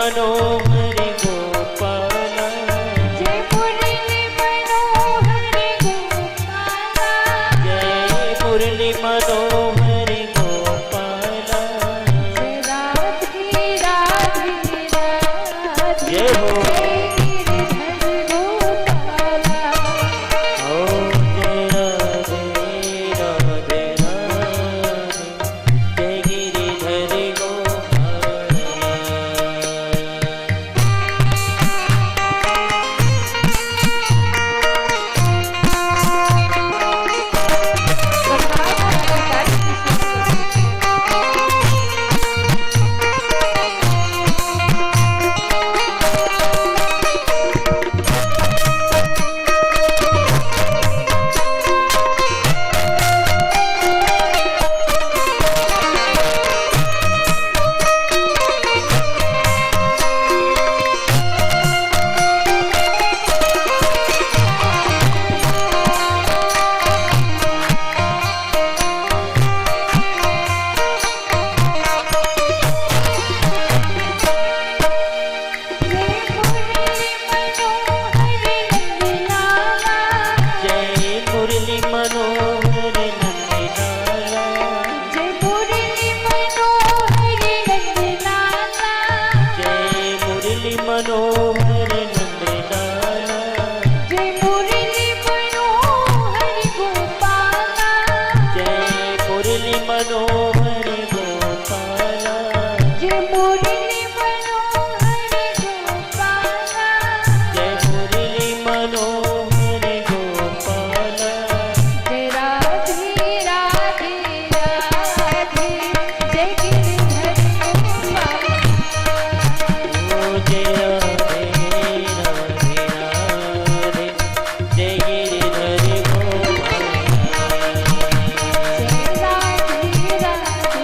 मनोहर गोपाल, जय मुरली मनोहर गोपाल, जय मुरली मनोहर गोपाल, जय राधे राधे राधे, जय हो गिरिधर गोपाल, ओ जय राधे राधे राधे, जय गिरिधर गोपाल। मनोहर नंदलाला, जय मुरली मनोहर गोपाला, जय मुरली मनोहर गोपाला, जय मुरली मनोहर गोपाला, जय मुरली मनोहर गोपाला, जय राधे राधे राधे, जय गिरिधर गोपाल, ओ जय राधे राधे राधे, जय गिरिधर गोपाल, जय राधे राधे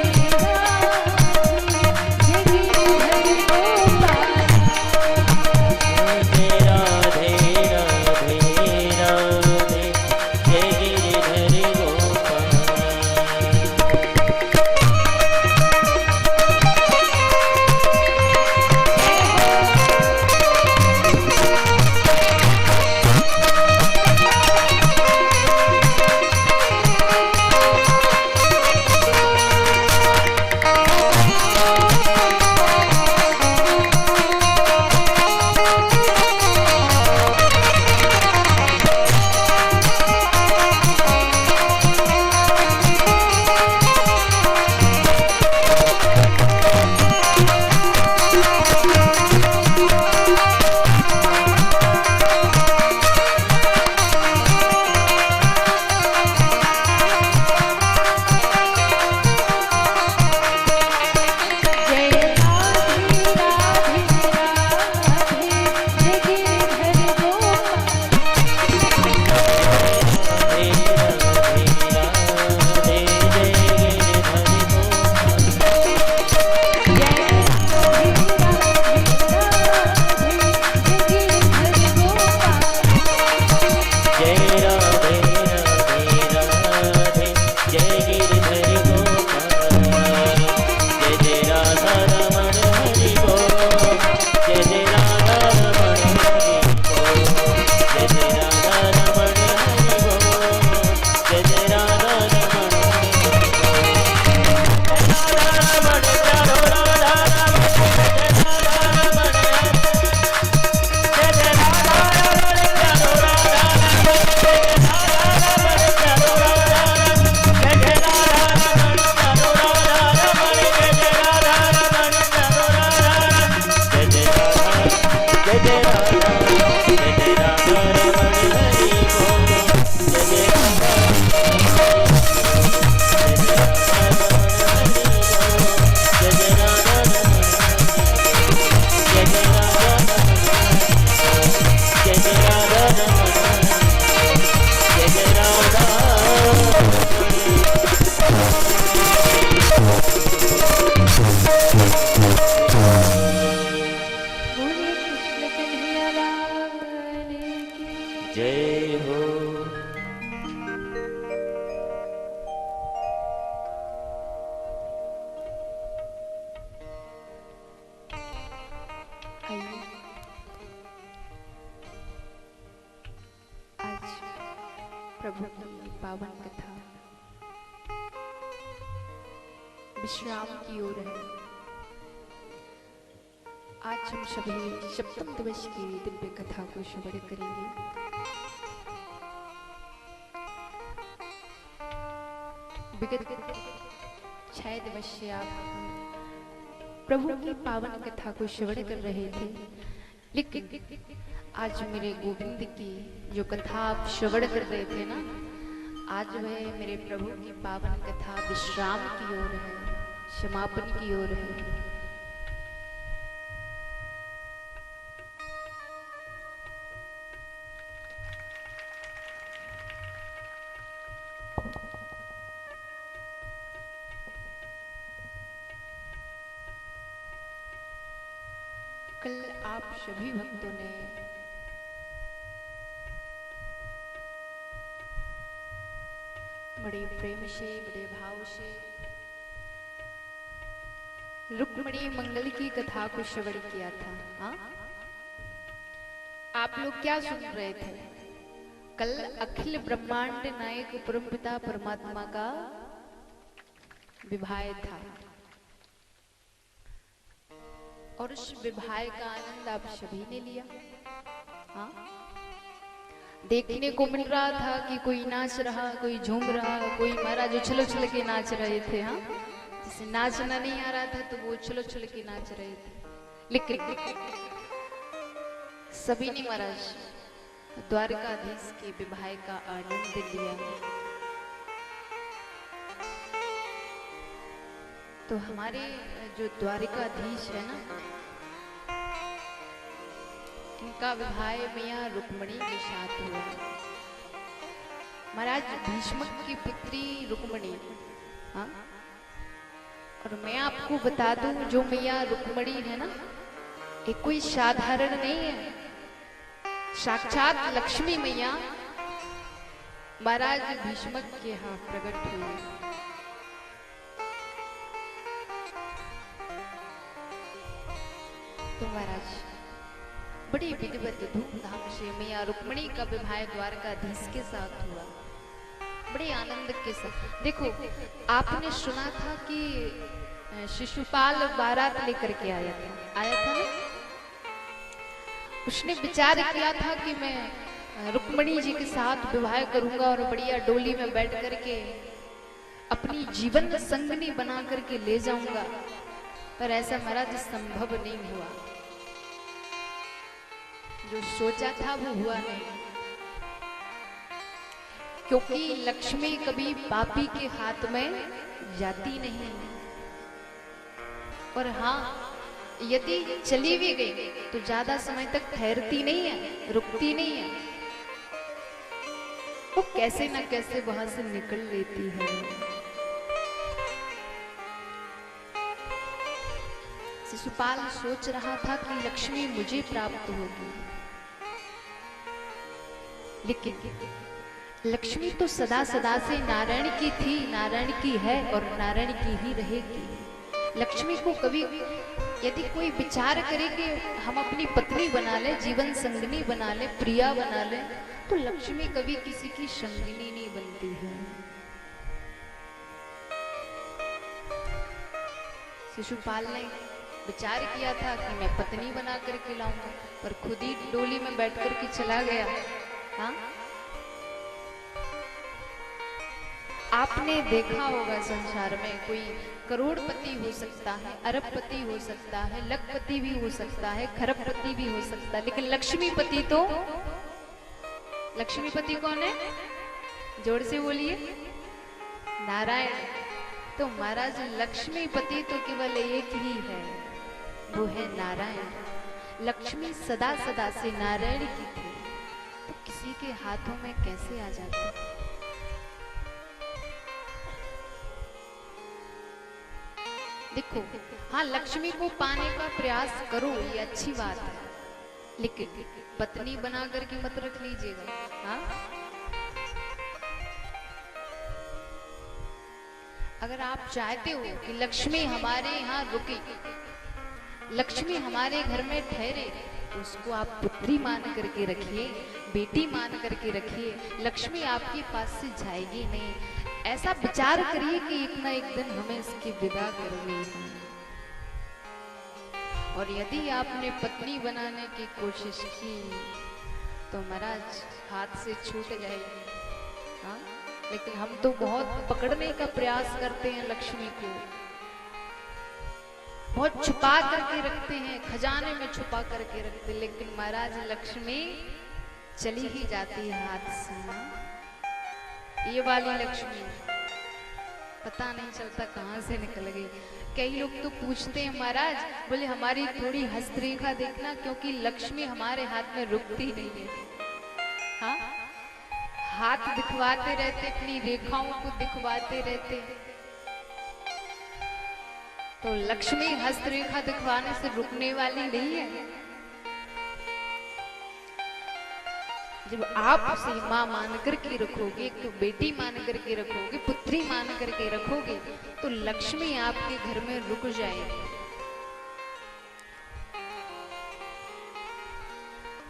प्रभु की पावन कथा विश्राम की ओर है। आज हम सभी सप्तम दिवस की दिव्य कथा को श्रवण करेंगे। विगत 6 दिवस से आप प्रभु की पावन कथा को श्रवण कर रहे थे, लेकिन आज मेरे गोविंद की जो कथा आप श्रवण कर रहे थे ना, आज वह मेरे प्रभु की पावन कथा विश्राम की ओर है, समापन की ओर है। कल आप सभी भक्तों ने बड़े प्रेम से, बड़े भाव से रुक्मिणी मंगल की कथा को श्रवण किया था। हाँ, आप लोग क्या सुन रहे थे? कल अखिल ब्रह्मांड नायक परमपिता परमात्मा का विवाह था और उस विवाह का आनंद आप सभी ने लिया। हाँ, देखने को मिल रहा था कि कोई नाच रहा, कोई झूम रहा, कोई महाराज उछल उछल के नाच रहे थे। हाँ, जिसे नाचना नहीं आ रहा था तो वो उछल उछल के नाच रहे थे। लेकिन सभी ने महाराज द्वारकाधीश के विवाह का आनंद लिया। तो हमारे जो द्वारकाधीश है ना, इनका विवाह मैया रुक्मिणी के साथ हुआ। महाराज भीष्म की पुत्री रुक्मिणी। हाँ, और मैं आपको बता दूं, जो मैया रुक्मिणी है ना, ये कोई साधारण नहीं है, साक्षात लक्ष्मी मैया महाराज भीष्म के यहाँ प्रकट हुई। तो महाराज बड़ी विधिवत धूमधाम से मैया रुक्मिणी का विवाह द्वारकाधीश के साथ हुआ, बड़े आनंद के साथ। देखो, आपने सुना था कि शिशुपाल बारात लेकर के आया था ना? उसने विचार किया था कि मैं रुक्मिणी जी के साथ विवाह करूंगा और बढ़िया डोली में बैठ करके अपनी जीवन संगनी बना करके ले जाऊंगा, पर ऐसा महाराज संभव नहीं हुआ। जो सोचा था वो हुआ नहीं, क्योंकि लक्ष्मी कभी पापी के हाथ में जाती नहीं। और हाँ, यदि चली भी गई तो ज्यादा समय तक ठहरती नहीं है, रुकती नहीं है, वो कैसे न कैसे वहां से निकल लेती है। शिशुपाल सोच रहा था कि लक्ष्मी मुझे प्राप्त होगी, लेकिन लक्ष्मी तो सदा सदा से नारायण की थी, नारायण की है और नारायण की ही रहेगी। लक्ष्मी को कभी यदि कोई विचार करे कि हम अपनी पत्नी बना ले, जीवन संगनी बना ले, प्रिया बना ले, तो लक्ष्मी कभी किसी की संगनी नहीं बनती है। शिशुपाल ने विचार किया था कि मैं पत्नी बना करके लाऊंगा, पर खुद ही डोली में बैठ करके चला गया। हाँ, आपने देखा होगा संसार में कोई करोड़पति हो सकता है, अरबपति हो सकता है, लखपति भी हो सकता है, खरबपति भी हो सकता है, लेकिन लक्ष्मीपति तो, लक्ष्मीपति कौन है? जोर से बोलिए, नारायण। तो महाराज लक्ष्मीपति तो केवल एक ही है, वो है नारायण। लक्ष्मी सदा सदा से नारायण की थी, तो किसी के हाथों में कैसे आ जाती? देखो, हाँ, लक्ष्मी को पाने का प्रयास करो, ये अच्छी बात है, लेकिन पत्नी बना करके मत रख लीजिएगा। हाँ, अगर आप चाहते हो कि लक्ष्मी हमारे यहाँ रुके, लक्ष्मी हमारे घर में ठहरे, तो उसको आप पुत्री मान करके रखिए, बेटी मान करके रखिए, लक्ष्मी आपके पास से जाएगी नहीं। ऐसा विचार करिए कि एक ना एक दिन हमें इसकी विदा करनी है। और यदि आपने पत्नी बनाने की कोशिश की तो महाराज हाथ से छूट जाएगी। हाँ, लेकिन हम तो बहुत पकड़ने का प्रयास करते हैं लक्ष्मी को, बहुत छुपा करके रखते हैं, खजाने में छुपा करके रखते हैं, लेकिन महाराज लक्ष्मी चली ही जाती है हाथ से। ये वाली लक्ष्मी पता नहीं चलता कहां से निकल गई। कई लोग तो पूछते हैं महाराज, बोले हमारी थोड़ी हस्तरेखा देखना, क्योंकि लक्ष्मी हमारे हाथ में रुकती नहीं है। हाँ, हाथ दिखवाते रहते, अपनी रेखाओं को दिखवाते रहते। तो लक्ष्मी हस्तरेखा दिखवाने से रुकने वाली नहीं है। जब आप उसे माँ मान करके रखोगे, तो बेटी मान करके रखोगे, पुत्री मान करके रखोगे, तो लक्ष्मी आपके घर में रुक जाएगी।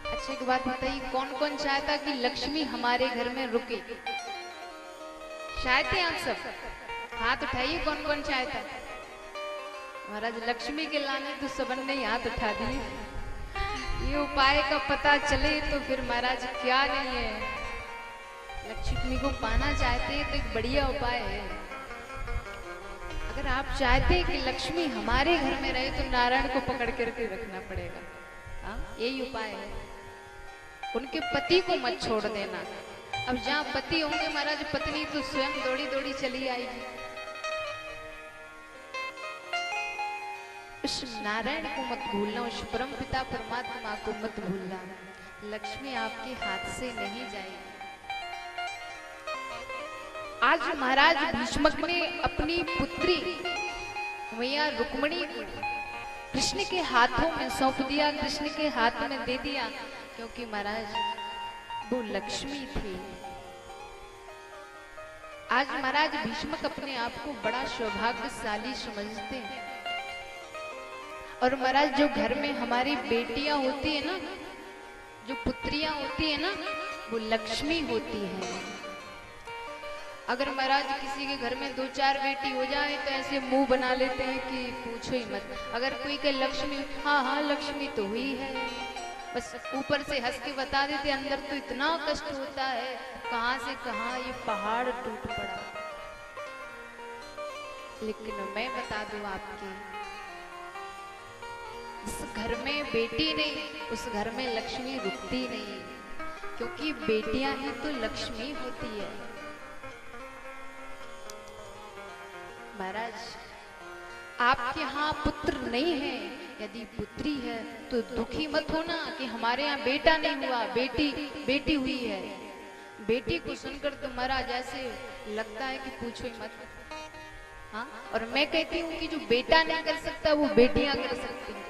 अच्छा एक बात बताइए, कौन कौन चाहता कि लक्ष्मी हमारे घर में रुके? चाहते हैं आप सब? हाथ उठाइए, कौन कौन चाहता? महाराज लक्ष्मी के लाने तो सबन ने हाथ उठा दिए। ये उपाय का पता चले तो फिर महाराज क्या नहीं है। लक्ष्मी को पाना चाहते हैं तो एक बढ़िया उपाय है। अगर आप चाहते हैं कि लक्ष्मी हमारे घर में रहे तो नारायण को पकड़ करके रखना पड़ेगा। हाँ, यही उपाय है। उनके पति को मत छोड़ देना। अब जहाँ पति होंगे महाराज, पत्नी तो स्वयं दौड़ी दौड़ी चली आएगी। उस नारायण को मत भूलना, उस परम पिता परमात्मा को मत भूलना। लक्ष्मी आपके हाथ से नहीं जाएगी। आज महाराज भीष्मक ने अपनी पुत्री मैया रुक्मिणी को कृष्ण के हाथों में सौंप दिया, कृष्ण के हाथ में दे दिया, क्योंकि महाराज वो लक्ष्मी थी। आज महाराज भीष्मक अपने आप को बड़ा सौभाग्यशाली समझते हैं। और महाराज जो घर में हमारी बेटियां होती है ना, जो पुत्रियां होती है ना, वो लक्ष्मी होती है। अगर महाराज किसी के घर में 2-4 बेटी हो जाए तो ऐसे मुंह बना लेते हैं कि पूछो ही मत। अगर कोई कहे लक्ष्मी, हाँ हाँ लक्ष्मी तो हुई है, बस ऊपर से हंस के बता देते, अंदर तो इतना कष्ट होता है, कहां से कहां ये पहाड़ टूट पड़ा। लेकिन मैं बता दूं आपके, उस घर में बेटी नहीं, उस घर में लक्ष्मी रुकती नहीं, क्योंकि बेटियां ही तो लक्ष्मी होती है। महाराज आपके यहाँ पुत्र नहीं है, यदि पुत्री है तो दुखी मत होना कि हमारे यहाँ बेटा नहीं हुआ, बेटी हुई है। बेटी को सुनकर तो महाराज ऐसे लगता है कि पूछो ही मत। हाँ, और मैं कहती हूँ कि जो बेटा नहीं कर सकता वो बेटियां कर सकती हैं।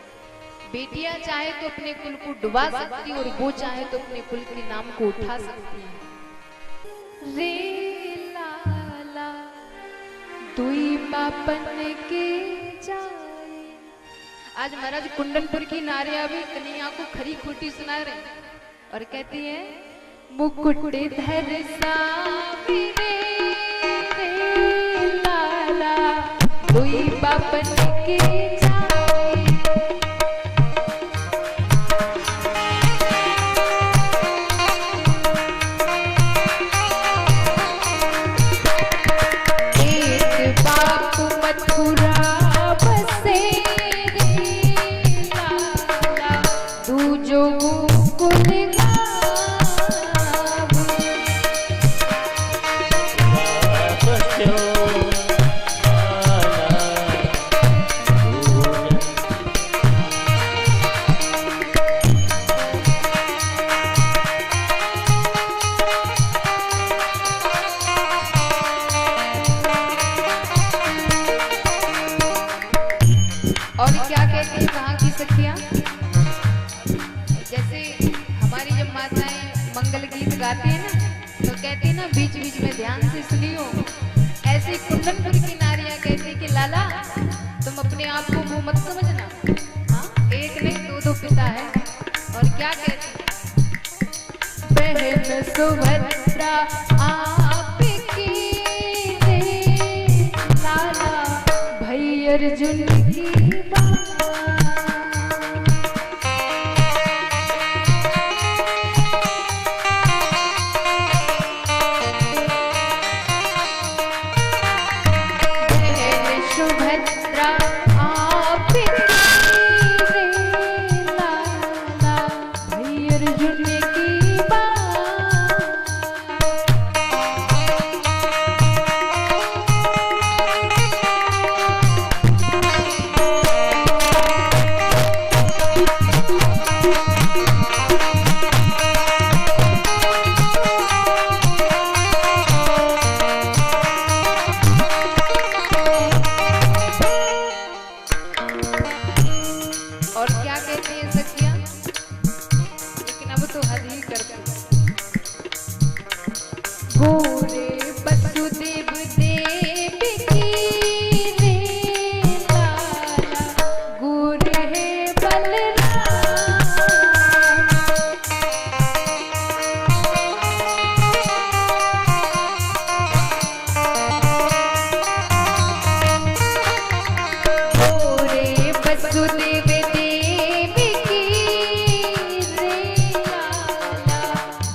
बेटियां चाहे तो अपने कुल को डुबा सकती और वो चाहे तो अपने कुल के नाम को उठा सकती है। रे लाला दुई बापन के जाए। आज महाराज कुंडनपुर की नारियां भी कन्हैया को खरी खोटी सुना रहे और कहती है, मुकुट धर साविरे रे लाला दुई बापन के गाती है ना, तो कहती है ना बीच बीच में ध्यान से सुनियो। ऐसे कुंडनपुर की नारियां कहती कि लाला तुम अपने आप को वो मत समझना। हाँ, एक नहीं 2-2 पिता है। बहन सुभद्रा आपकी रे लाला भई अर्जुन की बात। सुभद्रा आपकी रे लाला भई अर्जुन की बात। और क्या कहती है सखियां, लेकिन अब तो हद ही करती। गोरे वसुदेव देव की रे लाला गोरे है बलराम। गोरे वसुदेव देव की रे लाला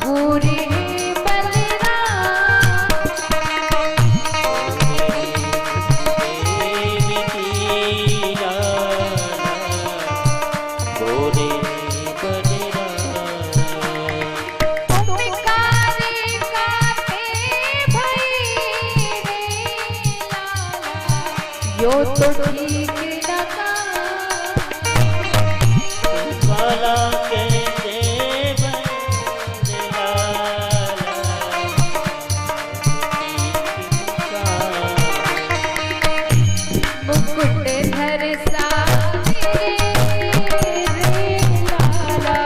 गोरे है बलराम। देवी की लाला गोरे बलराम। ओमकारे काटे भई रे लाला यो तो ठीक न का। काला कैसे बने लाला मुकुट धर सारे रे लाला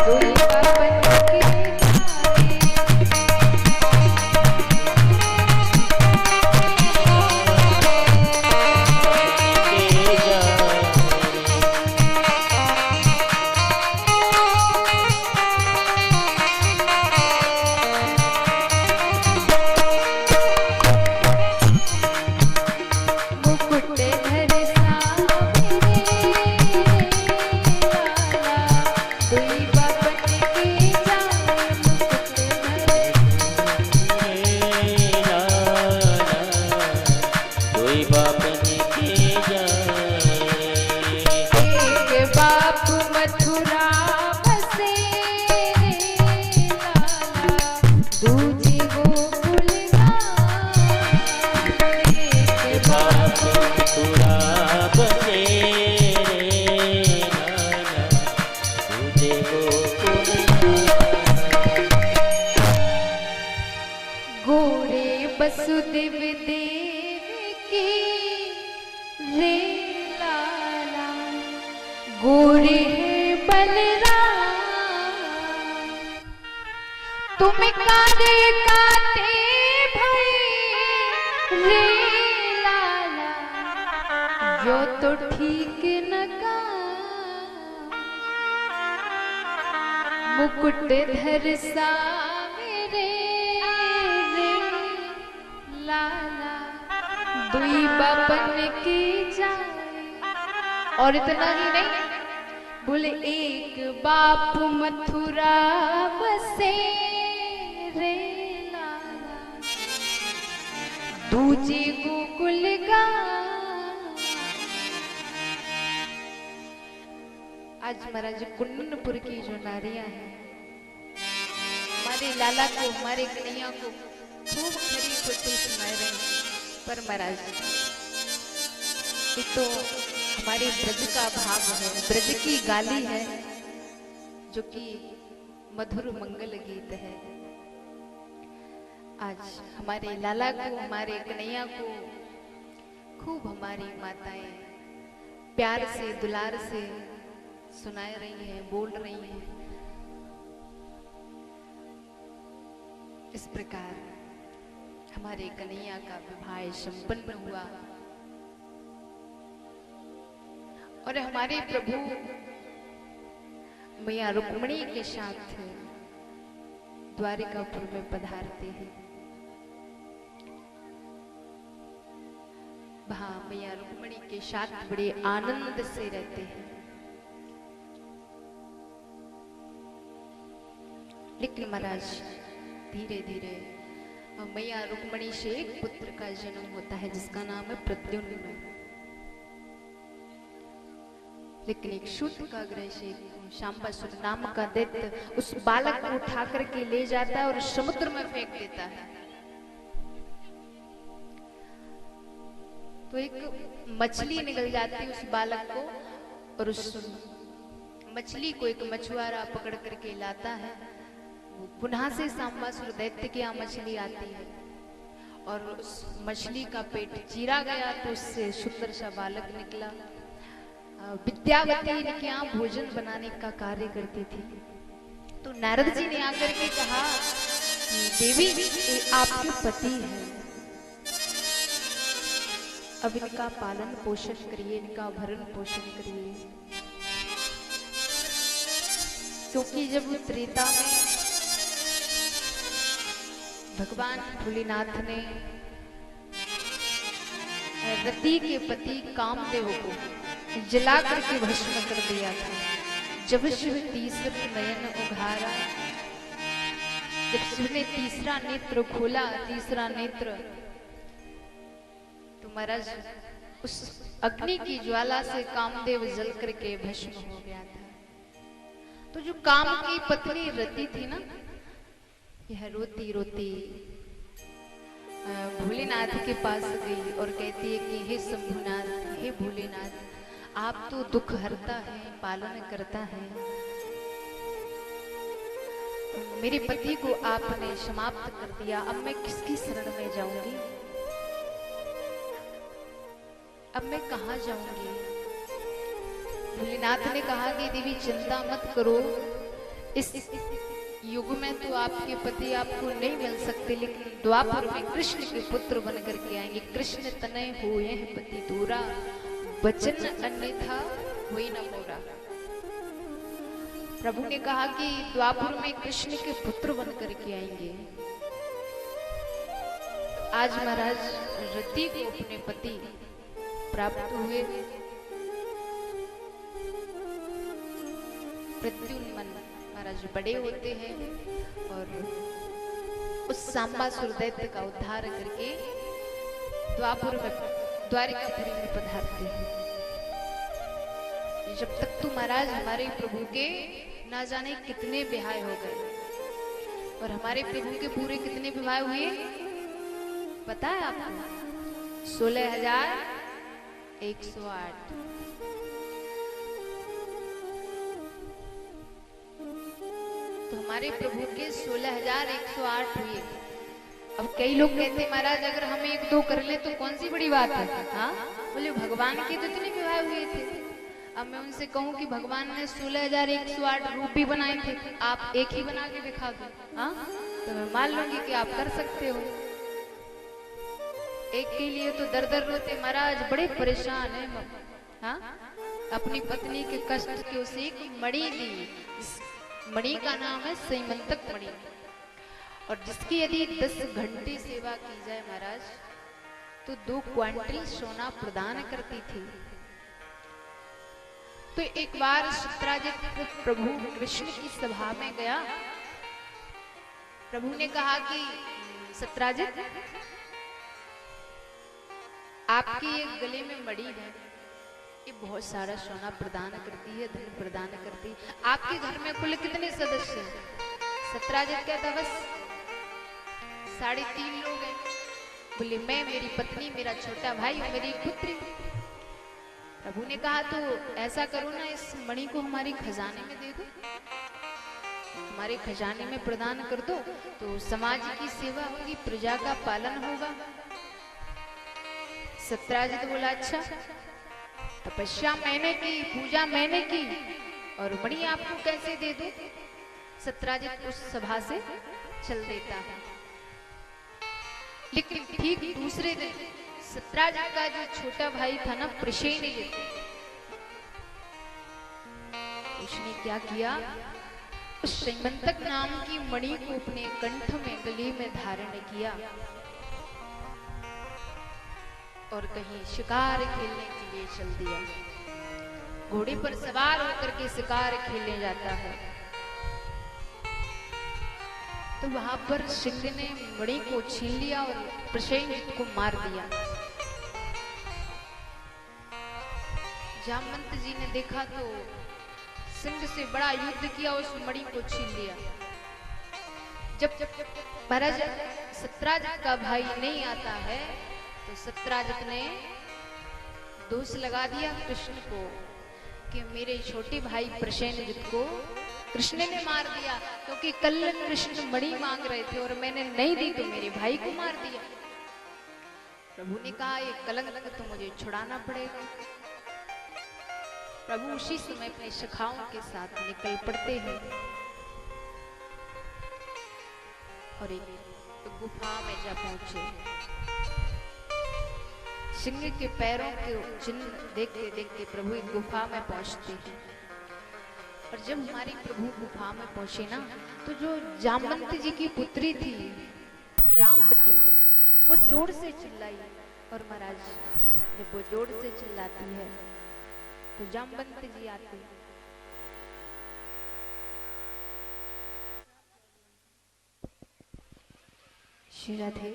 कोई पावन के के जा मुकुट धर सारे लाला कोई पावन के जाए। मुकुट धर कोई बापन के जाए। एक बाप मथुरा बसे रे लाला दूजी गोकुल गाँव। एक बाप बाप तुरा बसे रे लाला तुझे गोकुल गोरे वसुदेव देव की रे लाला गोरे है बलराम। तुम कारे काटे भई रे लाला जो तो ठीक न का। मुकुट धर सावरे रे लाला दुई बापन की जाए। और इतना ही नहीं, बोले एक बाप मथुरा बसे रे लाला दूजे गोकुल गाँव। आज महाराज कुंदनपुर की जो नारियां हैं हमारे लाला को हमारे कन्हैया को खूब खरी खोटी सुनाए रहे हैं। पर महाराज ये तो हमारे ब्रज का भाव है, ब्रज की गाली है जो कि मधुर मंगल गीत है। आज हमारे लाला को हमारे कन्हैया को खूब हमारी माताएं प्यार से दुलार से सुनाए रही हैं, बोल रही हैं। इस प्रकार हमारे कन्हैया का विवाह संपन्न हुआ और हमारे प्रभु मैया रुक्मिणी के साथ द्वारिकापुर में पधारते हैं। वहां मैया रुक्मणी के साथ बड़े आनंद से रहते हैं। लेकिन महाराज धीरे धीरे मैया रुक्मणी से एक पुत्र का जन्म होता है जिसका नाम है प्रद्युम्न। लेकिन एक शूद्र का ग्रह से शांबासुर नाम का दैत्य उस बालक को उठा करके ले जाता है और समुद्र में फेंक देता है। तो एक मछली निकल जाती है उस बालक को और उस मछली को एक मछुआरा पकड़ करके लाता है। वो पुनः से सांबासुर दैत्य की यहाँ मछली आती है और उस मछली का पेट चीरा गया तो उससे सुंदर सा बालक निकला। विद्यावती इनके यहाँ भोजन बनाने का कार्य करती थी। तो नारद जी ने आकर के कहा कि देवी ये आपके पति हैं, अब इनका पालन पोषण करिए, इनका भरण पोषण करिए। क्योंकि जब त्रेता में भगवान भोलेनाथ ने रति के पति कामदेव को जला करके भस्म कर दिया था, जब शिव तीसरा नयन उघारा, जब शिव ने तीसरा नेत्र खोला, तीसरा नेत्र, तो महाराज उस अग्नि की ज्वाला से कामदेव जल करके भस्म हो गया था। तो जो काम की पत्नी रति थी ना, यह रोती रोती भोलेनाथ के पास गई और कहती है कि हे शंभुनाथ, हे भोलेनाथ, आप तो दुख हरता है, पालन करता है, मेरे पति को आपने समाप्त कर दिया, अब मैं किसकी शरण में जाऊंगी, अब मैं कहाँ जाऊंगी। भोलेनाथ ने कहा कि देवी चिंता मत करो, इस युग में तो आपके पति आपको नहीं मिल सकते, लेकिन द्वापर में कृष्ण के पुत्र बन करके आएंगे। कृष्ण तनय हुए हैं पति दूरा, वचन अन्यथा हुई न मोरा। प्रभु ने कहा कि द्वापर में कृष्ण के पुत्र बन करके आएंगे। आज महाराज रति को अपने पति प्राप्त हुए। प्रद्युम्न महाराज बड़े होते हैं और उस सांबासुर दैत्य का उद्धार करके द्वारिकापुरी में पधारते हैं। जब तक तो महाराज हमारे प्रभु के ना जाने कितने विवाह हो गए, और हमारे प्रभु के पूरे कितने विवाह हुए पता है आपको? 16,108। तो हमारे प्रभु के 16,108 हुए। अब कई लोग कहते हैं महाराज अगर हम 1-2 कर ले तो कौन सी बड़ी बात है। हाँ बोले भगवान के तो इतने विवाह हुए थे। अब मैं उनसे कहूं कि भगवान ने 16,108 रूप भी बनाए थे, आप एक ही बना के दिखा दो, हाँ तो मैं मान लूंगी कि आप कर सकते हो। एक के लिए तो दर दर रोते महाराज, बड़े परेशान है, हाँ अपनी पत्नी के कष्ट के उसे एक मणि दी, मणि का नाम है सैमंतक मणि, और जिसकी यदि 10 घंटे सेवा की जाए महाराज तो 2 क्वांटल सोना प्रदान करती थी। तो एक बार सत्राजित प्रभु कृष्ण की सभा में गया। प्रभु ने कहा कि सत्राजित आपके ये गले में मणि है, ये बहुत सारा सोना प्रदान करती है, धन प्रदान करती है। आपके घर में कुल कितने सदस्य हैं? सत्राजित कहता बस 3.5 लोग हैं। बोले मैं, मेरी पत्नी, मेरा छोटा भाई और मेरी पुत्री। प्रभु ने कहा तो ऐसा करो ना, इस मणि को हमारी खजाने में दे दो, हमारे खजाने में प्रदान कर दो, तो समाज की सेवा होगी, प्रजा का पालन होगा। सत्राजित बोला अच्छा, तपस्या मैंने की, पूजा मैंने की, और मणि आपको कैसे दे दूं? सत्राजित उस सभा से चल देता है। लेकिन ठीक दूसरे दिन सत्राजित का जो छोटा भाई था ना प्रसेनजित, उसने क्या किया, उस श्रीमंतक नाम की मणि को अपने कंठ में गले में धारण किया और कहीं शिकार खेलने के लिए चल दिया। घोड़े पर सवार होकर के शिकार खेलने जाता है तो वहां पर सिंह ने मणि को छीन लिया और प्रसेनजित को मार दिया। जामवंत जी ने देखा तो सिंह से बड़ा युद्ध किया, उस मणि को छीन लिया। जब महाराज सत्राजित का भाई नहीं आता है तो सत्राजित ने दोष लगा दिया कृष्ण को कि मेरे छोटे भाई प्रसेनजित को कृष्ण ने मार दिया, क्योंकि कल कृष्ण मणि मांग रहे थे और मैंने नहीं दी तो मेरे भाई को मार दिया। प्रभु ने कहा ये कलंक तो मुझे छुड़ाना पड़ेगा। प्रभु उसी समय अपने सखाओं के साथ निकल पड़ते हैं और एक गुफा में जा पहुंचे। सिंह के पैरों के चिन्ह देखते देखते प्रभु एक गुफा में पहुंचते हैं। और जब हमारी प्रभु गुफा में पहुंचे ना तो जो जामवंत जी की पुत्री थी जामवती, वो जोर से चिल्लाई। और महाराज जब वो जोर से चिल्लाती है तो जामवंत जी आते हैं। श्री राधे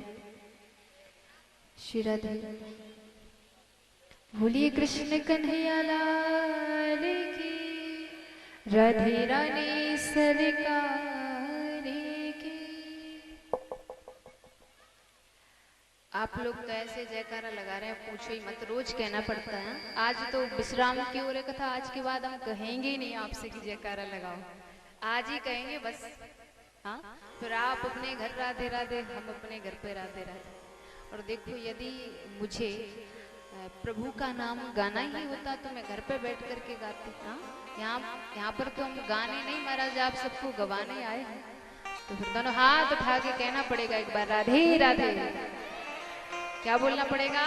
श्री राधे बोलिए कृष्ण कन्हैया लाल की, राधे रानी सरकार की। आप लोग तो ऐसे जयकारा लगा रहे हैं पूछो ही मत, रोज कहना पड़ता है। आज तो विश्राम की ओर कथा, आज के बाद हम कहेंगे ही नहीं आपसे कि जयकारा लगाओ, आज ही कहेंगे बस। हाँ, फिर आप अपने घर राधे राधे, हम अपने घर पे राधे राधे। और देखो यदि मुझे प्रभु का नाम गाना ही होता तो मैं घर पे बैठ करके गाती। हाँ, यहाँ पर तो हम गाने नहीं महाराज, आप सबको गवाने आए हैं। तो फिर दोनों हाथ उठा के कहना पड़ेगा एक बार राधे राधे। क्या बोलना पड़ेगा?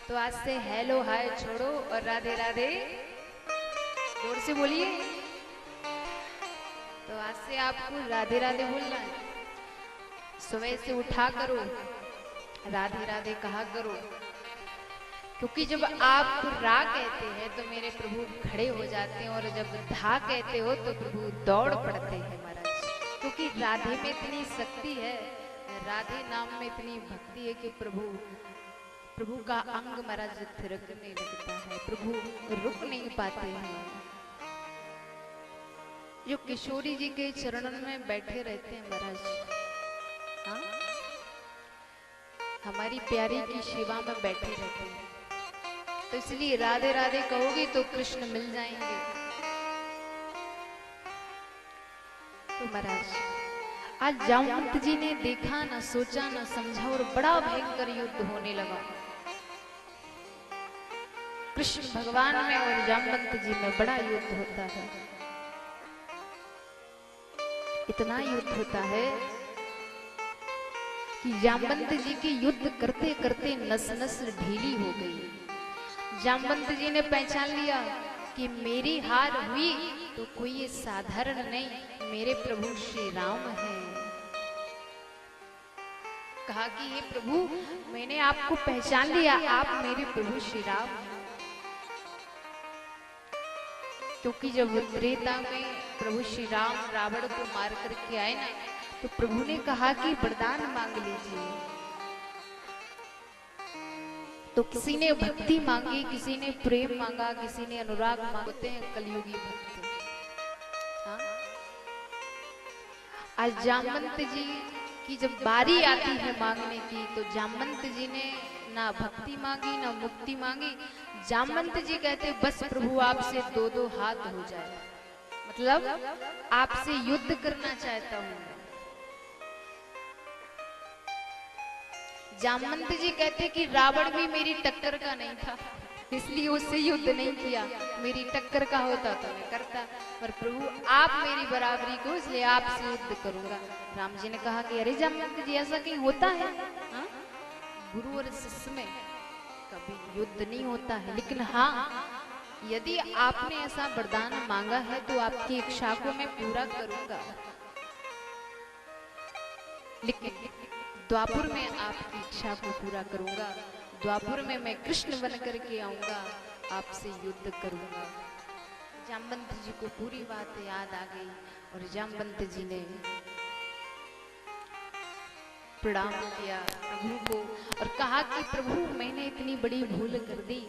तो आज से हेलो हाय छोड़ो और राधे राधे जोर से बोलिए। तो आज से आपको राधे राधे बोलना है। सुबह से उठा करो राधे राधे कहा करो, क्योंकि जब आप रा कहते हैं तो मेरे प्रभु खड़े हो जाते हैं और जब धा कहते हो तो प्रभु दौड़ पड़ते हैं महाराज। क्योंकि राधे में इतनी शक्ति है, राधे नाम में इतनी भक्ति है कि प्रभु का अंग महाराज थिरकने लगता है, प्रभु रुक नहीं पाते हैं। जो किशोरी जी के चरणों में बैठे रहते हैं महाराज, हाँ, हमारी प्यारी की सेवा में बैठे रहते हैं, तो इसलिए राधे राधे कहोगे तो कृष्ण मिल जाएंगे। तो महाराज आज जामवंत जी ने देखा, ना सोचा ना समझा और बड़ा भयंकर युद्ध होने लगा कृष्ण भगवान में और जामवंत जी में बड़ा युद्ध होता है। इतना युद्ध होता है कि जामवंत जी की युद्ध करते करते नस नस ढीली हो गई। जामवंत जी ने पहचान लिया कि मेरी हार हुई तो कोई ये साधारण नहीं, मेरे प्रभु श्री राम हैं। कहा कि हे प्रभु मैंने आपको पहचान लिया, आप मेरे प्रभु श्री राम हैं। क्योंकि जब त्रेता में प्रभु श्री राम रावण को मार करके आए ना, तो प्रभु ने कहा कि वरदान मांग लीजिए। तो किसी ने भक्ति मांगी, किसी ने प्रेम मांगा, किसी ने अनुराग मांगते हैं कलयुगी भक्त। हाँ? आज जामवंत जी की जब बारी आती है मांगने की, तो जामवंत जी ने ना भक्ति मांगी ना मुक्ति मांगी। जामवंत जी कहते बस प्रभु आपसे दो दो हाथ हो जाए, मतलब आपसे युद्ध करना चाहता हूं। जामवंत जी कहते कि रावण भी मेरी टक्कर का नहीं था, इसलिए उससे युद्ध नहीं किया, मेरी टक्कर का होता तो मैं करता, पर प्रभु आप मेरी बराबरी को, इसलिए आपसे युद्ध करूंगा। राम जी ने कहा कि अरे जामवंत जी ऐसा कहीं होता है? हा? गुरु और शिष्य में कभी युद्ध नहीं होता है, लेकिन हाँ यदि आपने ऐसा वरदान मांगा है तो आपकी इच्छा को मैं पूरा करूंगा, लेकिन द्वापुर में आपकी इच्छा को पूरा करूंगा। द्वापुर में मैं कृष्ण बन करके आऊंगा, आपसे युद्ध करूंगा। जामवंत जी को पूरी बात याद आ गई और जामवंत जी ने प्रणाम किया प्रभु को और कहा कि प्रभु मैंने इतनी बड़ी भूल कर दी,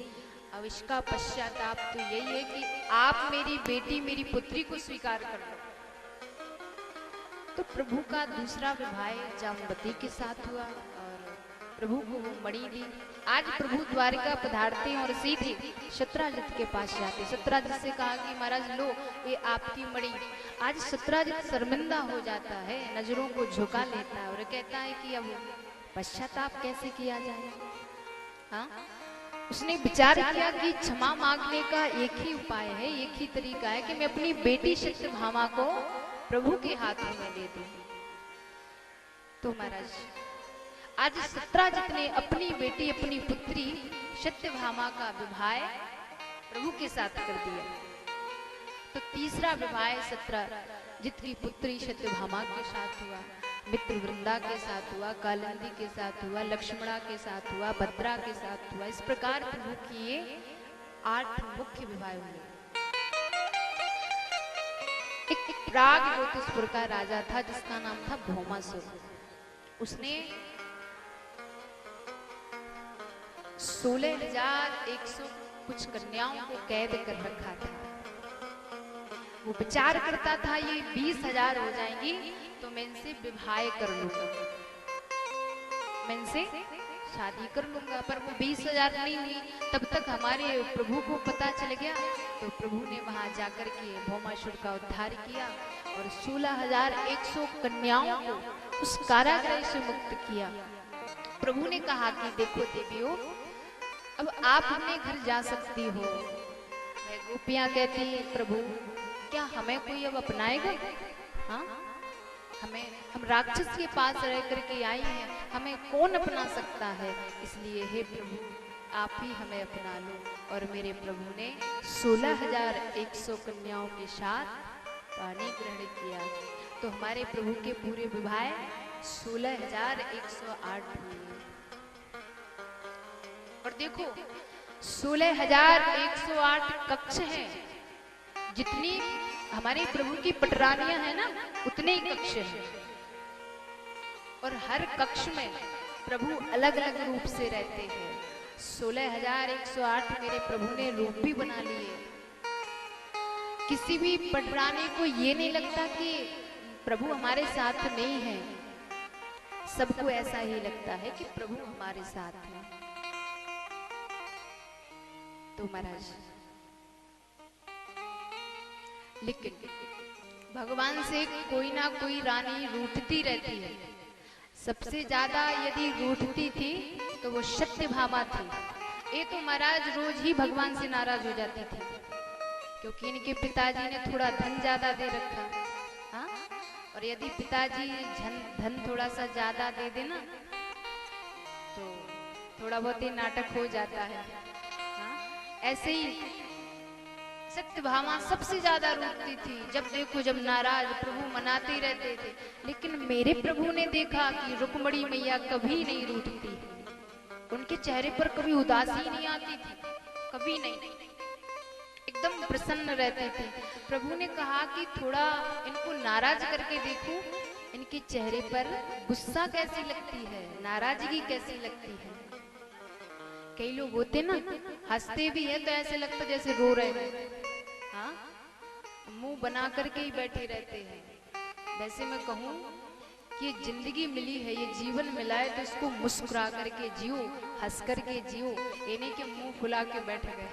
अब इसका पश्चाताप तो यही है कि आप मेरी बेटी मेरी पुत्री को स्वीकार कर लो। तो प्रभु का दूसरा विवाह जामवती के साथ हुआ और प्रभु को वो मणि दी। आज प्रभु द्वारिका पधारते हैं और सीधे सत्राजित के पास जाते। सत्राजित से कहा कि महाराज लो ये आपकी मणि। आज सत्राजित शर्मिंदा हो जाता है, नजरों को झुका लेता है और कहता है कि अब पश्चाताप कैसे किया जाए। हाँ, उसने विचार किया कि क्षमा मांगने का एक ही उपाय है, एक ही तरीका है कि मैं अपनी बेटी सत्यभामा को प्रभु के हाथों में दे दूं। तो महाराज आज सत्राजित ने अपनी बेटी अपनी पुत्री सत्यभामा का विवाह प्रभु के साथ कर दिया। तो तीसरा विवाह सत्राजित की पुत्री सत्यभामा के साथ हुआ, मित्र वृंदा के साथ हुआ, कालिंदी के साथ हुआ, लक्ष्मणा के साथ हुआ, भद्रा के साथ हुआ। इस प्रकार प्रभु की ये 8 मुख्य विवाह हुए। एक प्राग ज्योतिषपुर का राजा था जिसका नाम था भौमासुर। उसने 16,100 कुछ कन्याओं को कैद कर रखा था। वो विचार करता था ये 20,000 हो जाएंगी तो मैं इनसे विवाह कर लूंगा, मैं इनसे शादी कर लूंगा। पर वो 20,000 नहीं हुई। तब तक हमारे प्रभु को पता चल गया तो प्रभु ने वहां जाकर के भौमासुर का उद्धार किया और 16,100 कन्याओं को उस कारागृह से मुक्त किया। प्रभु ने कहा कि देखो देवियों, अब आप अपने घर जा सकती हो। गोपियां कहती हैं प्रभु क्या हमें कोई अब अपनाएगा? हाँ, हम राक्षस के पास रह करके आई हैं, हमें कौन अपना सकता है? इसलिए हे प्रभु आप ही हमें अपना लो। और मेरे प्रभु ने 16,100 कन्याओं के साथ पानी ग्रहण किया। तो हमारे प्रभु के पूरे विवाह 16,108 हुए। और देखो 16,108 कक्ष हैं, जितनी हमारे प्रभु की पटरानियां हैं ना उतने ही कक्ष हैं। और हर कक्ष में प्रभु अलग अलग रूप से रहते हैं। 16,108 मेरे प्रभु ने रूप भी बना लिए। किसी भी पटरानी को ये नहीं लगता कि प्रभु हमारे साथ नहीं है, सबको ऐसा ही लगता है कि प्रभु हमारे साथ है। तो महाराज लेकिन भगवान से कोई ना कोई रानी रूठती रहती है। सबसे ज्यादा यदि रूठती थी तो वो सत्यभामा थी। ये तो महाराज रोज ही भगवान से नाराज हो जाती थी क्योंकि इनके पिताजी ने थोड़ा धन ज्यादा दे रखा। हाँ, और यदि पिताजी धन थोड़ा सा ज्यादा दे देना तो थोड़ा बहुत ही नाटक हो जाता है। हाँ, ऐसे ही सत्यभामा सबसे ज्यादा रूठती थी। जब देखो जब नाराज प्रभु मनाते ही रहते थे। लेकिन मेरे प्रभु ने देखा कि रुक्मणी मैया कभी नहीं रूठती, उनके चेहरे पर कभी उदासी नहीं आती थी, कभी नहीं, एकदम प्रसन्न रहते थे। प्रभु ने कहा कि थोड़ा इनको नाराज करके देखो, इनके चेहरे पर गुस्सा कैसी लगती है, नाराजगी कैसी लगती है। कई लोग होते ना हंसते भी है तो ऐसे लगता जैसे रो रहे हैं। हाँ, मुंह बना करके ही बैठे रहते हैं। वैसे मैं कहूँ कि जिंदगी मिली है, ये जीवन मिला है तो इसको मुस्कुरा करके जियो, हंस करके जियो। ये नहीं कि मुंह फुला के बैठ गए।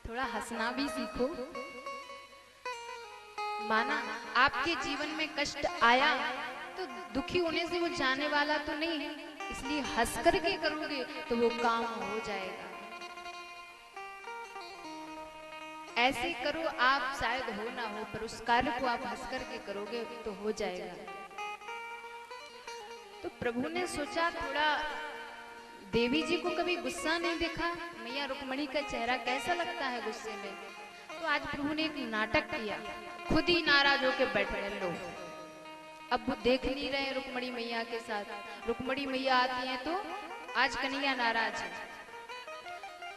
थोड़ा हंसना भी सीखो। माना आपके जीवन में कष्ट आया तो दुखी होने से वो जाने वाला तो नहीं है, इसलिए हंस करके करोगे तो वो काम हो जाएगा। ऐसे करो आप, शायद हो ना हो, पर उस कार्य को आप हंस करके करोगे तो हो जाएगा। तो प्रभु ने सोचा थोड़ा देवी जी को कभी गुस्सा नहीं देखा? मैया रुक्मणी का चेहरा कैसा लगता है गुस्से में? तो आज प्रभु ने एक नाटक किया, खुद ही नाराज होकर बैठे लोग। अब वो देख नहीं रहे रुक्मणी मैया के साथ। रुक्मणी मैया आती हैं तो आज कन्हैया नाराज है।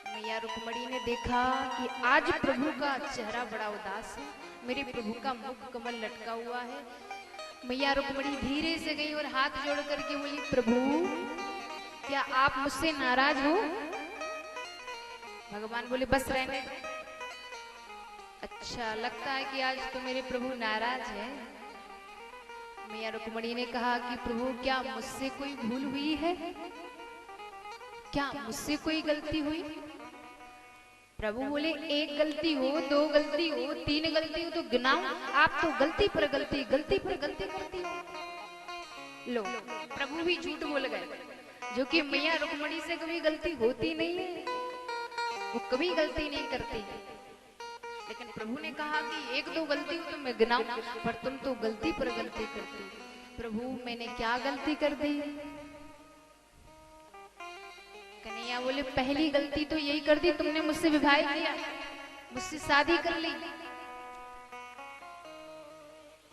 मैया रुक्मणी ने देखा कि आज प्रभु का चेहरा बड़ा उदास है, मेरे प्रभु का मुख कमल लटका हुआ है। मैया रुक्मणी धीरे से गई और हाथ जोड़ करके बोली, प्रभु क्या आप मुझसे नाराज हो? भगवान बोले, बस रहने दो। अच्छा लगता है कि आज तो मेरे प्रभु नाराज है। मैया रुक्मणी ने कहा कि प्रभु क्या मुझसे कोई भूल हुई है? क्या मुझसे कोई गलती हुई? प्रभु बोले, एक गलती हो, दो गलती हो, तीन गलती हो तो गिनाओ। आप तो गलती पर गलती करती हो। लो, प्रभु भी झूठ बोल गए, जो कि मैया रुक्मणी से कभी गलती होती नहीं है, वो कभी गलती नहीं करती। लेकिन प्रभु ने कहा कि एक दो गलती हो तो मैं गिनाऊं, पर तुम तो गलती पर गलती करती। प्रभु मैंने क्या गलती कर दी? कन्हैया बोले, पहली गलती तो यही कर दी, तुमने मुझसे विवाह किया, मुझसे शादी कर ली।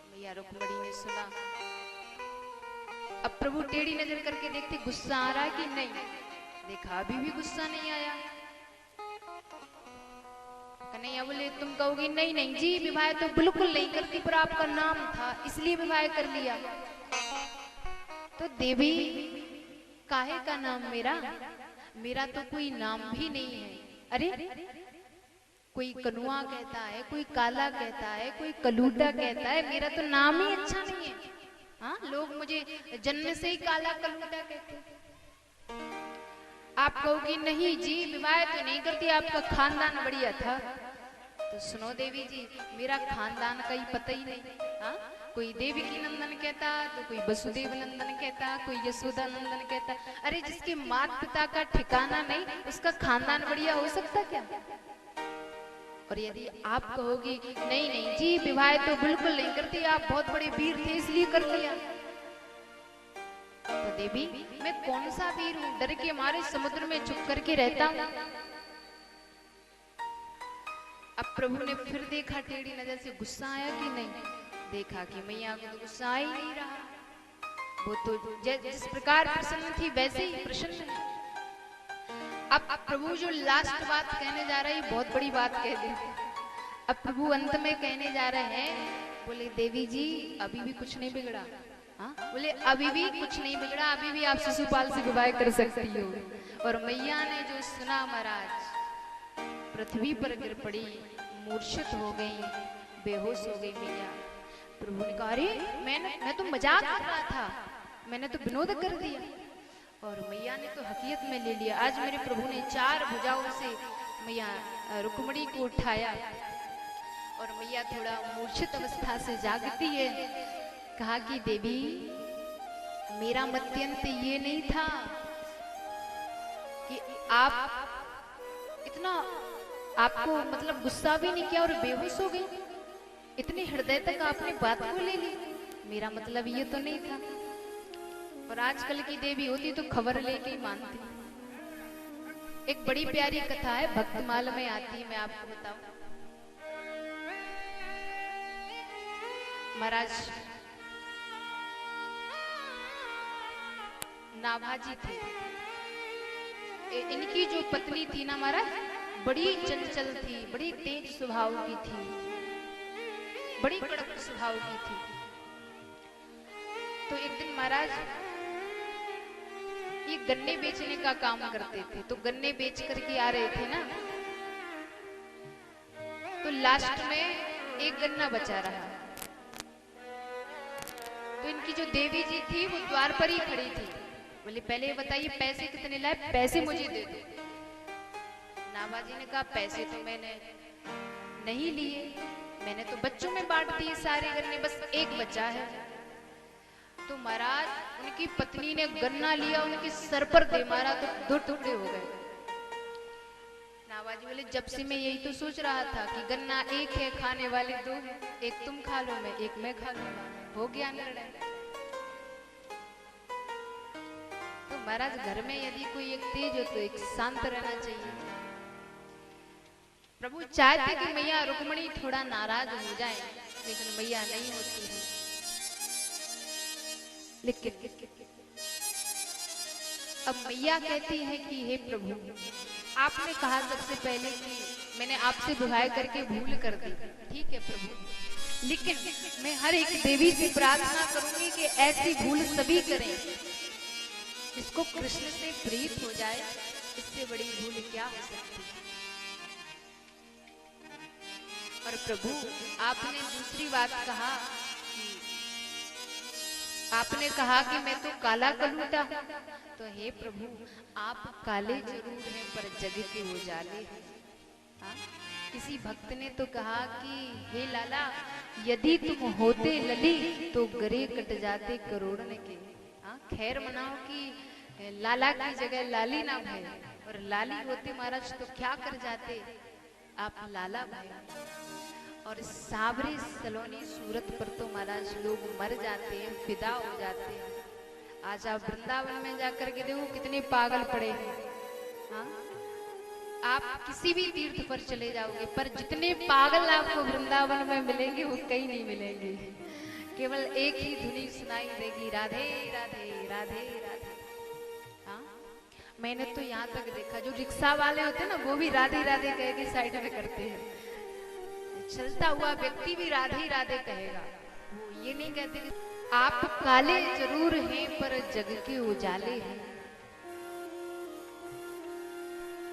मैया रुक्मणी ने सुना। अब प्रभु टेढ़ी नजर करके देखते गुस्सा आ रहा है कि नहीं। देखा अभी भी गुस्सा नहीं आया। कन्हैया बोले, तुम कहोगी नहीं नहीं जी, विवाह तो बिल्कुल नहीं करती, पर आपका नाम था इसलिए विवाह कर लिया। तो देवी, काहे का नाम मेरा? मेरा तो कोई नाम भी नहीं है। अरे कोई कनुआ कहता है, कोई काला कहता है, कोई कलूटा कहता है, मेरा तो नाम ही अच्छा नहीं है। हाँ, लोग मुझे जन्म से ही काला कलूटा कहते। आप कहोगी नहीं जी, विवाह तो नहीं करती, आपका खानदान बढ़िया था। तो सुनो देवी जी, मेरा खानदान का ही पता ही नहीं। हाँ, कोई देवकी नंदन कहता, तो कोई वसुदेव नंदन कहता, कोई यशोदा नंदन कहता। अरे जिसके माता पिता का ठिकाना नहीं, उसका खानदान बढ़िया हो सकता क्या? और यदि आप कहोगी नहीं नहीं जी, विवाह तो बिल्कुल नहीं करती, आप बहुत बड़े वीर थे इसलिए कर लिया। तो देवी, मैं कौन सा वीर हूँ, डर के मारे समुद्र में छुप करके रहता हूँ। अब प्रभु ने फिर देखा टेढ़ी नजर से, गुस्सा आया कि नहीं? देखा कि मैया को तो गुस्सा ही नहीं रहा। वो तो जिस प्रकार प्रसन्न थी वैसे ही प्रसन्न है। अब प्रभु जो लास्ट बात कहने जा रहे हैं, बहुत बड़ी बात कह दी। अब प्रभु अंत में कहने जा रहे हैं, बोले देवी जी अभी भी कुछ नहीं बिगड़ा। हाँ, बोले अभी भी कुछ नहीं बिगड़ा, अभी भी आप शिशुपाल से विवाह कर सकती हो। और मैया ने जो सुना महाराज, पृथ्वी पर गिर पड़ी, मूर्छित हो गई, बेहोश हो गई मैया। प्रभु ने कहा, अरे मैं तो मजाक कर रहा था, मैंने तो विनोद कर दिया। और मैया ने तो हकीकत में ले लिया। आज मेरे प्रभु ने चार भुजाओं से मैया रुक्मणी को उठाया और मैया थोड़ा मूर्छित अवस्था से जागती है। कहा कि देवी, मेरा मत्यंत ये नहीं था कि आप इतना, आपको मतलब गुस्सा भी नहीं किया और बेहोश हो गई, इतने हृदय तक आपने बात को ले ली। मेरा मतलब ये तो नहीं था। और आजकल की देवी होती तो खबर लेके ही मानती। एक बड़ी प्यारी कथा है, भक्तमाल में आती है, मैं आपको बताऊं। महाराज नाभाजी थे, इनकी जो पत्नी थी ना महाराज, बड़ी चंचल थी, बड़ी तेज स्वभाव की थी, बड़ी कड़क स्वभाव की थी। तो एक दिन महाराज ये गन्ने बेचने का काम करते थे, तो गन्ने बेच करके आ रहे थे ना, तो लास्ट में एक गन्ना बचा रहा। तो इनकी जो देवी जी थी वो द्वार पर ही खड़ी थी। बोले पहले बताइए पैसे कितने लाए, पैसे मुझे दे दो। नाभाजी ने कहा पैसे तो मैंने नहीं लिए, मैंने तो बच्चों में बांट दिए सारे गन्ने, बस एक बचा है। तो महाराज उनकी पत्नी ने गन्ना लिया, उनके सर पर दे मारा तो दो टुकड़े हो गए। नाभाजी बोले जब से मैं यही तो सोच रहा था कि गन्ना एक है, खाने वाले दो हैं, एक तुम खा लो, मैं एक मैं खा लूंगा, हो गया निर्णय। तो महाराज घर में यदि कोई एक तेज हो तो एक शांत रहना चाहिए। प्रभु चाहते कि मैया रुक्मणी थोड़ा नाराज हो जाए, लेकिन मैया नहीं होती है। लेकिन अब मैया कहती है कि हे प्रभु, आपने कहा सबसे पहले कि मैंने आपसे विवाह करके भूल कर दी, ठीक है प्रभु, लेकिन मैं हर एक देवी से प्रार्थना करूंगी कि ऐसी भूल सभी करें, इसको कृष्ण से प्रीत हो जाए, इससे बड़ी भूल क्या हो सकती है। और प्रभु आपने दूसरी बात कहा, आपने कहा कि मैं तो काला कलूटा हूं, तो हे प्रभु आप काले जरूर हैं पर जग के उजाले हैं। हाँ? किसी भक्त ने तो कहा कि हे लाला, यदि तुम होते लली तो गरे कट जाते करोड़न के। हाँ? खैर मनाओ कि लाला की जगह लाली ना भय, और लाली होते महाराज तो क्या कर जाते, आप लाला भय। और सावरे सलोनी सूरत पर तो महाराज लोग मर जाते हैं, फिदा हो जाते हैं। आज आप वृंदावन में जाकर के देखो कितने पागल पड़े हैं। हाँ? आप किसी भी तीर्थ पर चले जाओगे, पर जितने पागल आपको वृंदावन में मिलेंगे वो कहीं नहीं मिलेंगे। केवल एक ही धुनी सुनाई देगी, राधे राधे राधे राधे। हाँ? मैंने तो यहाँ तक देखा, जो रिक्शा वाले होते हैं ना, वो भी राधे राधे कह के साइड में करते हैं। चलता हुआ व्यक्ति भी राधे राधे कहेगा, वो ये नहीं कहते कि आप काले जरूर हैं पर जग के उजाले हैं,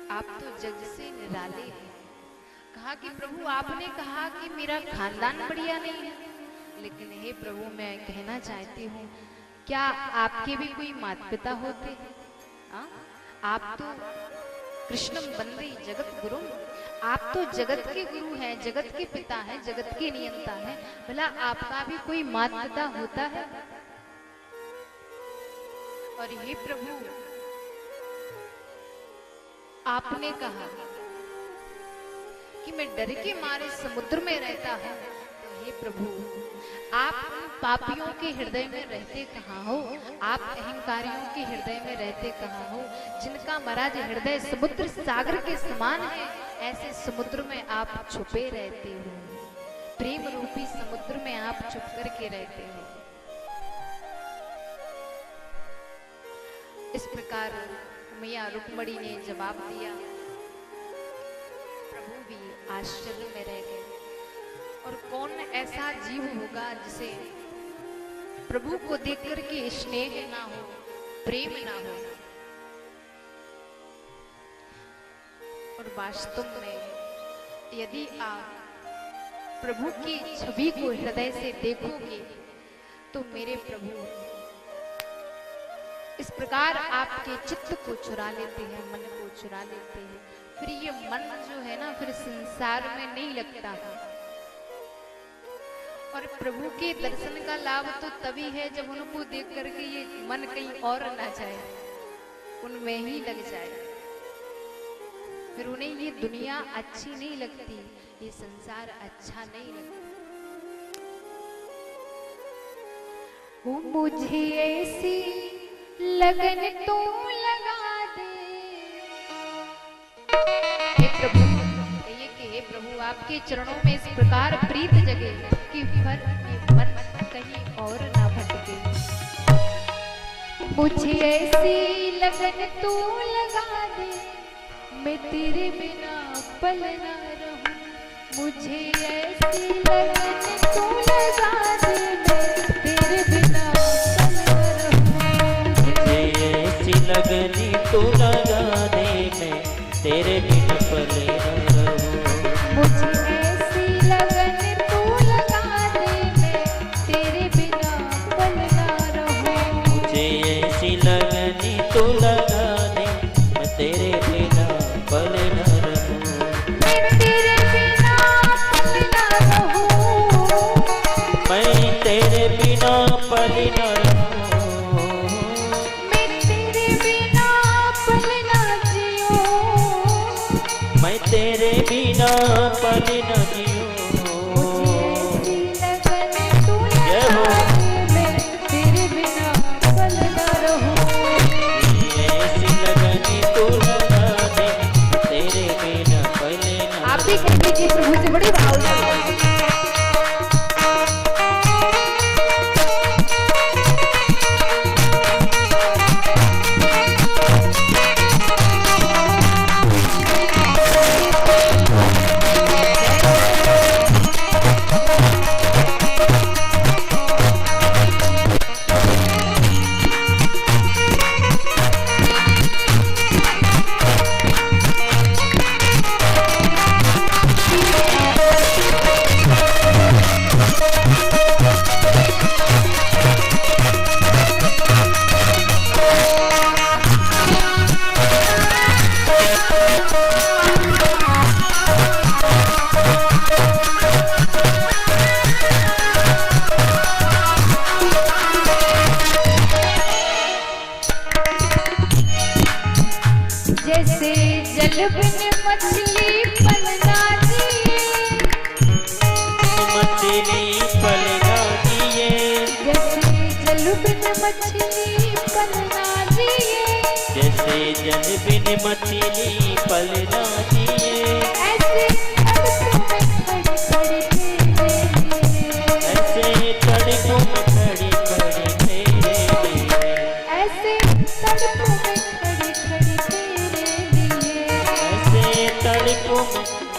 आप तो जग से निराले हैं। कहा कि प्रभु आपने कहा कि मेरा खानदान बढ़िया नहीं है, लेकिन हे प्रभु मैं कहना चाहती हूँ, क्या आपके भी कोई माता पिता होते हैं? आप तो कृष्णम वंदे जगत गुरु, आप तो जगत के गुरु हैं, जगत के पिता हैं, जगत के नियंता हैं, भला आपका भी कोई माता पिता होता है? और हे प्रभु आपने कहा कि मैं डर के मारे समुद्र में रहता हूं, तो हे प्रभु आप उन पापियों के हृदय में रहते कहाँ हो, आप अहंकारियों के हृदय में रहते कहाँ हो, जिनका महाराज हृदय समुद्र सागर के समान है, ऐसे समुद्र में आप छुपे रहते हो, प्रेम रूपी समुद्र में आप छुप करके रहते हो। इस प्रकार मैया रुक्मणी ने जवाब दिया। प्रभु भी आश्चर्य में रह गए। और कौन ऐसा जीव होगा जिसे प्रभु को देख करके स्नेह ना हो, प्रेम ना हो। और वास्तव में यदि आप प्रभु की छवि को हृदय से देखोगे तो मेरे प्रभु इस प्रकार आपके चित्त को चुरा लेते हैं, मन को चुरा लेते हैं। फिर ये मन जो है ना, फिर संसार में नहीं लगता है। और प्रभु के दर्शन का लाभ तो तभी है जब उनको देख करके ये मन कहीं और ना जाए, उनमें ही लग जाए। फिर उन्हें ये दुनिया अच्छी नहीं लगती, ये संसार अच्छा नहीं लगता। वो मुझे ऐसी लगन तो लगा दे, हे प्रभु, कहिए कि हे प्रभु आपके चरणों में इस प्रकार प्रीत जगे कि फिर ये मन कहीं और ना भटके। मुझे ऐसी लगन तो लगा दे, मैं तेरे बिना पल ना रहूं। मुझे ऐसी लगन तो लगा दे, मैं तेरे बिना पल ना रहूं। मुझे ऐसी लगनी तो लगा दे, मैं तेरे बिना पल ना रहूं। मुझे ऐसी लगन तो लगा दे, मैं तेरे बिना पल ना रहूं। मुझे ऐसी लगनी तो लगा दे, मैं तेरे बिना पल ना रहूं। मैं तेरे बिना पल ना रहूं। मैं तेरे बिना पल ना रहूं। मैं तेरे बिना पल ना जिऊं। मैं तेरे बिना पल ना जिऊं। मुझे ऐसी लगन तो लगा दे, मैं तेरे बिना पल ना रहूं। भी कहते कि प्रभु से बड़े भाव से जैसे जल बिन मछली पलना दिए, मछली पलना दिए, जैसे जल बिन मछली पलना दिए, जैसे जल बिन मछली पलना दिए, ऐसे तड़पों में खड़ी खड़ी तेरे लिए, ऐसे तड़पों में खड़ी खड़ी तेरे लिए, ऐसे तड़पों में खड़ी खड़ी तेरे लिए, ऐसे तड़पों में